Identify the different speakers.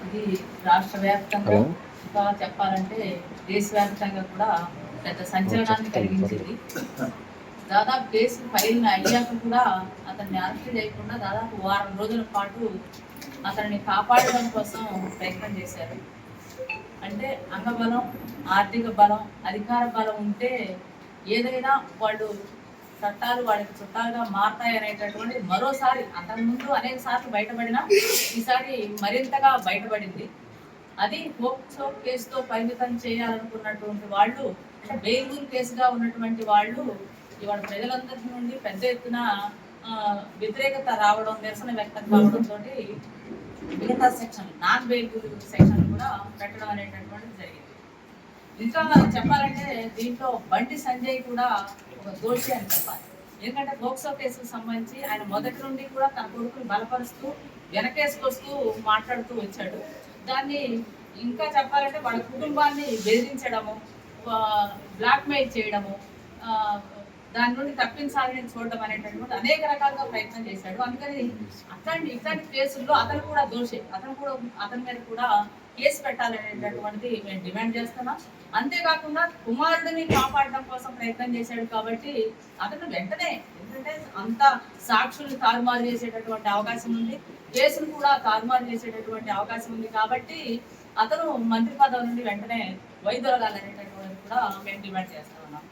Speaker 1: ఇది రాష్ట్ర వ్యాప్తంగా ఇంకా చెప్పాలంటే దేశవ్యాప్తంగా కూడా పెద్ద సంచలనాన్ని కలిగించింది. దాదాపు కేసు ఫైల్ అయ్యాక కూడా అతన్ని అరెస్ట్ చేయకుండా దాదాపు వారం రోజుల పాటు అతన్ని కాపాడడం కోసం ప్రయత్నం చేశారు. అంటే అంగబలం, ఆర్థిక బలం, అధికార బలం ఉంటే ఏదైనా వాళ్ళు చట్టాలు వాళ్ళకి చుట్టాలుగా మారతాయి అనేటటువంటి మరోసారి అంతకుముందు అనేక సార్లు బయటపడినా ఈసారి మరింతగా బయటపడింది. అది పోక్సో కేసుతో పరిమితం చేయాలనుకున్నటువంటి వాళ్ళు, అంటే బెయిల్బుల్ కేసుగా ఉన్నటువంటి వాళ్ళు ఇవాళ ప్రజలందరి నుండి పెద్ద ఎత్తున వ్యతిరేకత రావడం, నిరసన వ్యక్తం కావడంతో మిగతా సెక్షన్ నాన్ బెయిల్బుల్ సెక్షన్ కూడా పెట్టడం అనేటటువంటిది జరిగింది. ఇంకా చెప్పాలంటే దీంట్లో బండి సంజయ్ కూడా ఒక దోషి అని చెప్పాలి. ఎందుకంటే పోక్సో కేసుకు సంబంధించి ఆయన మొదటి నుండి కూడా తన కొడుకుని బలపరుస్తూ వెనకేసుకొస్తూ మాట్లాడుతూ వచ్చాడు. దాన్ని ఇంకా చెప్పాలంటే వాళ్ళ కుటుంబాన్ని బెదిరించడము, బ్లాక్మెయిల్ చేయడము, దాని నుండి తప్పించాలని చూడడం అనేటటువంటి అనేక రకాలుగా ప్రయత్నం చేశాడు. అందుకని ఇట్లాంటి కేసుల్లో అతను కూడా దోషి, అతని మీద కూడా కేసు పెట్టాలనేటటువంటిది మేము డిమాండ్ చేస్తున్నాం. అంతేకాకుండా కుమారుడిని కాపాడడం కోసం ప్రయత్నం చేశాడు కాబట్టి అతను వెంటనే, ఎందుకంటే అంత సాక్షుల్ని తారుమారు చేసేటటువంటి అవకాశం ఉంది, కేసును కూడా తారుమారు చేసేటటువంటి అవకాశం ఉంది కాబట్టి అతను మంత్రి పదవి నుండి వెంటనే వైదొలగాలనేటటువంటిది కూడా మేము డిమాండ్ చేస్తా ఉన్నాం.